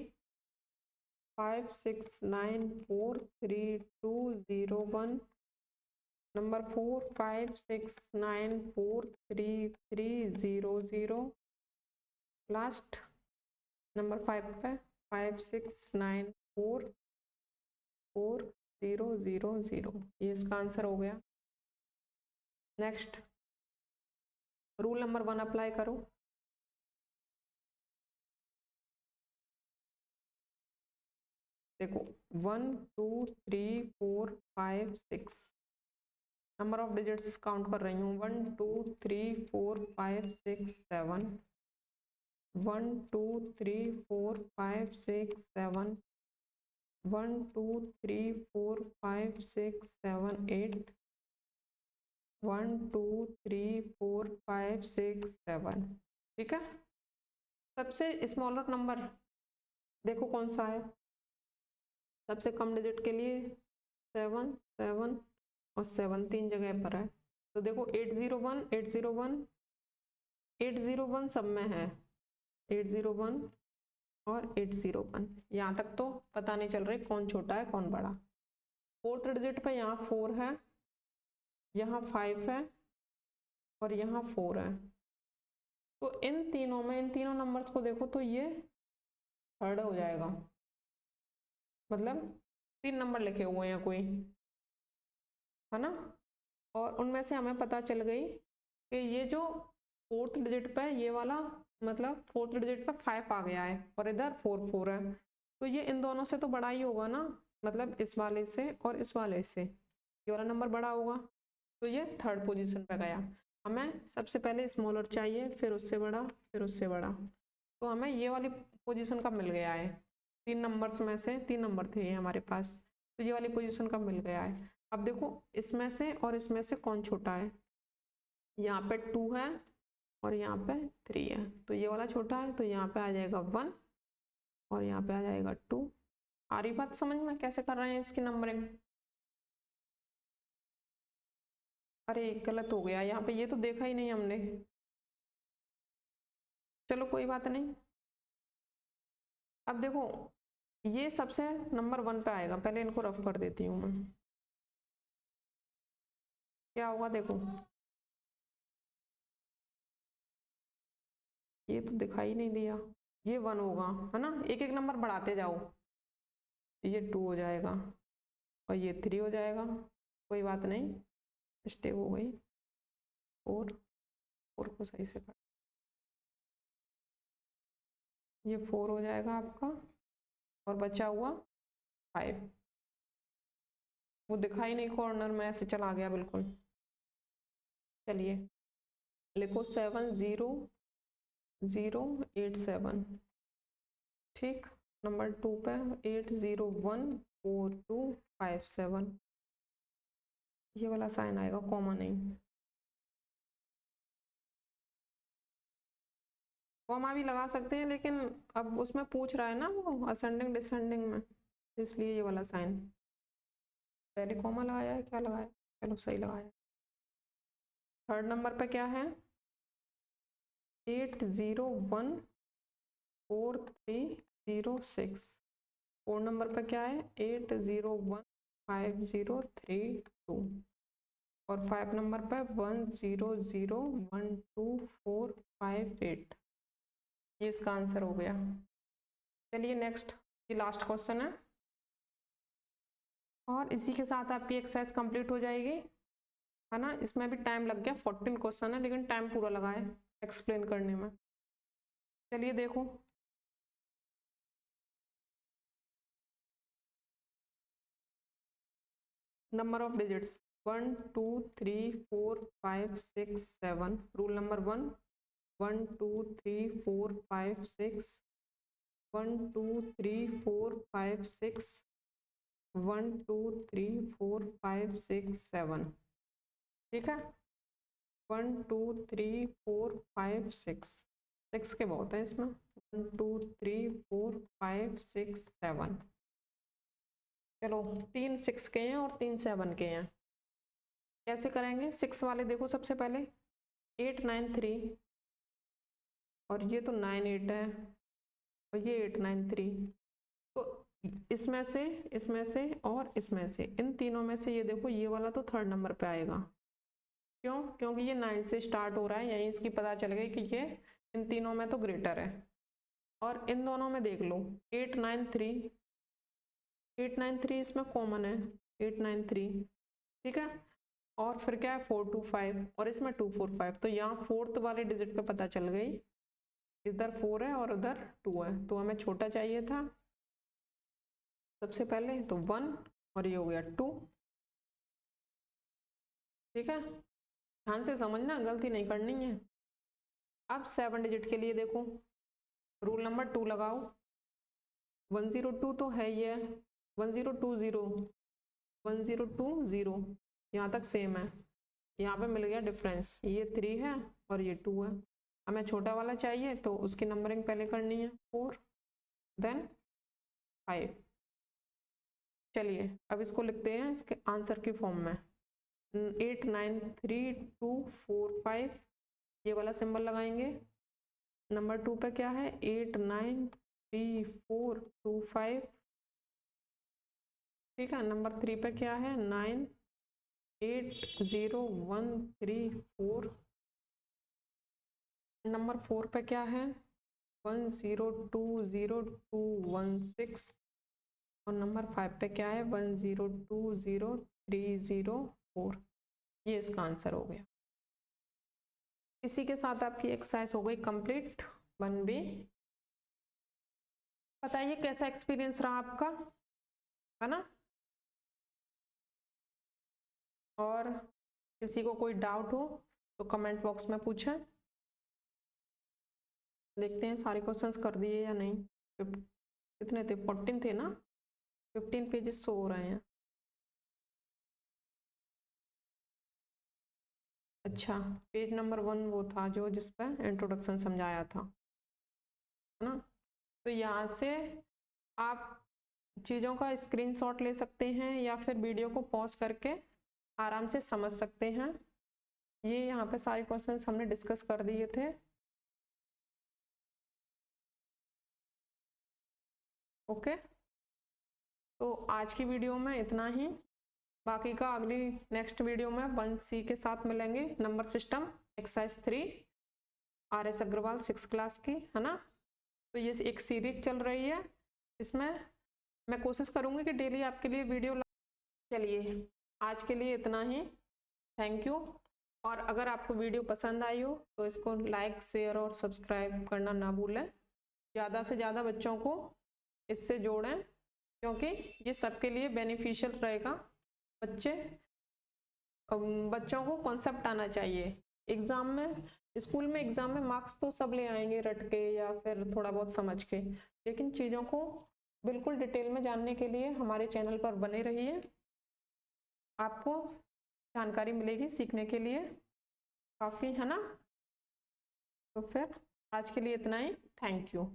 5 6 9 4 3 2 0 1। Number 4 5 6 9 4 3 3 0 0। Last number 5 पे 5 6 9 4 4 0 0 0। ये इसका आंसर हो गया। नेक्स्ट रूल नंबर 1 अप्लाई करो, देखो 1 2 3 4 5 6 नंबर ऑफ डिजिट्स काउंट कर रही हूँ, 1 2 3 4 5 6 7 1 2 3 4 5 6 7 1 2 3 4 5 6 7 8 1 2 3 4 5 6 7, ठीक है। सबसे स्मॉलर नंबर देखो कौन सा है, सबसे कम डिजिट के लिए 7 7 और 7 3 जगह पर है, तो देखो 801 801 801 सब में है, 801 और 801। यहाँ तक तो पता नहीं चल रही कौन छोटा है कौन बड़ा। फोर्थ डिजिट पे यहाँ 4 है, यहाँ 5 है और यहाँ 4 है। तो इन तीनों में, इन तीनों नंबर्स को देखो तो ये थर्ड हो जाएगा, मतलब 3 नंबर लिखे हुए हैं कोई, है ना। और उनमें से हमें पता चल गई कि ये जो फोर्थ डिजिट पे ये वाला, मतलब फोर्थ डिजिट पे 5 आ गया है और इधर 4 है, तो ये इन दोनों से तो बड़ा ही होगा ना, मतलब इस वाले से और इस वाले से ये वाला नंबर बड़ा होगा, तो ये थर्ड पोजीशन पे गया। हमें सबसे पहले स्मॉलर चाहिए, फिर उससे बड़ा, फिर उससे बड़ा, तो हमें ये वाली पोजीशन का मिल गया है। 3 नंबर्स में से 3 नंबर थे ये हमारे पास, तो ये वाली पोजीशन का मिल गया है। अब देखो इसमें से और इसमें से कौन छोटा है, यहाँ पे 2 है और यहाँ पे 3 है, तो ये वाला छोटा है, तो यहाँ पे आ जाएगा 1 और यहाँ पे आ जाएगा 2। आ रही बात समझ में कैसे कर रहे हैं इसकी नंबरिंग? अरे गलत हो गया यहाँ पे, ये तो देखा ही नहीं हमने। चलो कोई बात नहीं। अब देखो ये सबसे नंबर 1 पे आएगा, पहले इनको रफ कर देती हूँ मैं। क्या होगा देखो, ये तो दिखाई नहीं दिया, ये 1 होगा, है ना। एक एक नंबर बढ़ाते जाओ, ये 2 हो जाएगा और ये 3 हो जाएगा, कोई बात नहीं, मिस्टेक हो गई। 4 को सही से कर, ये 4 हो जाएगा आपका और बचा हुआ 5। वो दिखाई नहीं कॉर्नर में, ऐसे चला गया बिल्कुल। चलिए लिखो 70087, ठीक। नंबर 2 पे 8014257, ये वाला साइन आएगा, कॉमा नहीं। कॉमा भी लगा सकते हैं, लेकिन अब उसमें पूछ रहा है ना वो असेंडिंग डिसेंडिंग में, इसलिए ये वाला साइन। पहले कॉमा लगाया है, क्या लगाया, चलो सही लगाया। थर्ड नंबर पे क्या है, 8014306। 4 नंबर पे क्या है, 8015032 और 5 नंबर पे 100122458। ये इसका आंसर हो गया। चलिए नेक्स्ट, ये लास्ट क्वेश्चन है और इसी के साथ आपकी एक्सरसाइज कंप्लीट हो जाएगी, है ना। इसमें भी टाइम लग गया, 14 क्वेश्चन है लेकिन टाइम पूरा लगा है एक्सप्लेन करने में। चलिए देखो, number of digits 1 2 3 4 5 6 7। Rule number 1, 1 2 3 4 5 6, 1 2 3 4 5 6, 1 2 3 4 5 6 7, ठीक है। 1 2 3 4 5 6, 6 के बहुत है इसमें। 1 2 3 4 5 6 7, चलो 3 6 के हैं और 3 7 के हैं। कैसे करेंगे, 6 वाले देखो सबसे पहले 893 और ये तो 98 है और ये 893, तो इसमें से, इसमें से और इसमें से, इन तीनों में से ये देखो ये वाला तो थर्ड नंबर पे आएगा। क्यों? क्योंकि ये 9 से स्टार्ट हो रहा है, यहीं इसकी पता चल गई कि ये इन तीनों में तो ग्रेटर है। और इन दोनों में देख लो 893, 893 इसमें कॉमन है, 893, ठीक है। और फिर क्या है 425 और इसमें 245, तो यहाँ फोर्थ वाले डिजिट पे पता चल गई, इधर 4 है और उधर 2 है, तो हमें छोटा चाहिए था सबसे पहले, तो 1 और ये हो गया 2, ठीक है। ध्यान से समझना, गलती नहीं करनी है। अब 7 डिजिट के लिए देखो, रूल नंबर 2 लगाओ, 102 तो है ही है, 1020 1020 यहाँ तक सेम है, यहाँ पे मिल गया डिफरेंस, ये 3 है और ये 2 है। हमें छोटा वाला चाहिए तो उसकी नंबरिंग पहले करनी है, 4 देन 5। चलिए अब इसको लिखते हैं इसके आंसर की फॉर्म में, 893245, ये वाला सिंबल लगाएंगे। नंबर 2 पे क्या है, 89 9425। ठीक है, नंबर 3 पे क्या है 980134। नंबर 4 पे क्या है 10202216। और नंबर 5 पे क्या है 10200304। ये इसका आंसर हो गया। इसी के साथ आपकी एक्सरसाइज हो गई कंप्लीट 1B। बताइए कैसा एक्सपीरियंस रहा आपका, है ना। और किसी को कोई डाउट हो तो कमेंट बॉक्स में पूछें। देखते हैं सारे क्वेश्चंस कर दिए या नहीं। कितने थे 14 थे ना, 15 पेजेस शो हो रहे हैं। अच्छा, पेज नंबर 1 वो था जो जिस पर इंट्रोडक्शन समझाया था, है ना। तो यहाँ से आप चीज़ों का स्क्रीनशॉट ले सकते हैं या फिर वीडियो को पॉज करके आराम से समझ सकते हैं। ये यहाँ पे सारे क्वेश्चंस हमने डिस्कस कर दिए थे। ओके, तो आज की वीडियो में इतना ही। बाकी का अगली नेक्स्ट वीडियो में 1C के साथ मिलेंगे, number system exercise 3 RS Agarwal 6 class की, है ना। तो ये एक सीरीज चल रही है, इसमें मैं कोशिश करूँगी कि डेली आपके लिए वीडियो। चलिए आज के लिए इतना ही, थैंक यू। और अगर आपको वीडियो पसंद आई हो तो इसको लाइक शेयर और सब्सक्राइब करना ना भूलें। ज़्यादा से ज़्यादा बच्चों को इससे जोड़ें, क्योंकि ये सबके लिए बेनिफिशियल रहेगा। बच्चों को कॉन्सेप्ट आना चाहिए। एग्ज़ाम में, स्कूल में एग्ज़ाम में मार्क्स तो सब ले आएंगे रट के या फिर थोड़ा बहुत समझ के, लेकिन चीज़ों को बिल्कुल डिटेल में जानने के लिए हमारे चैनल पर बने रहिए। आपको जानकारी मिलेगी सीखने के लिए काफ़ी, है ना। तो फिर आज के लिए इतना ही, थैंक यू।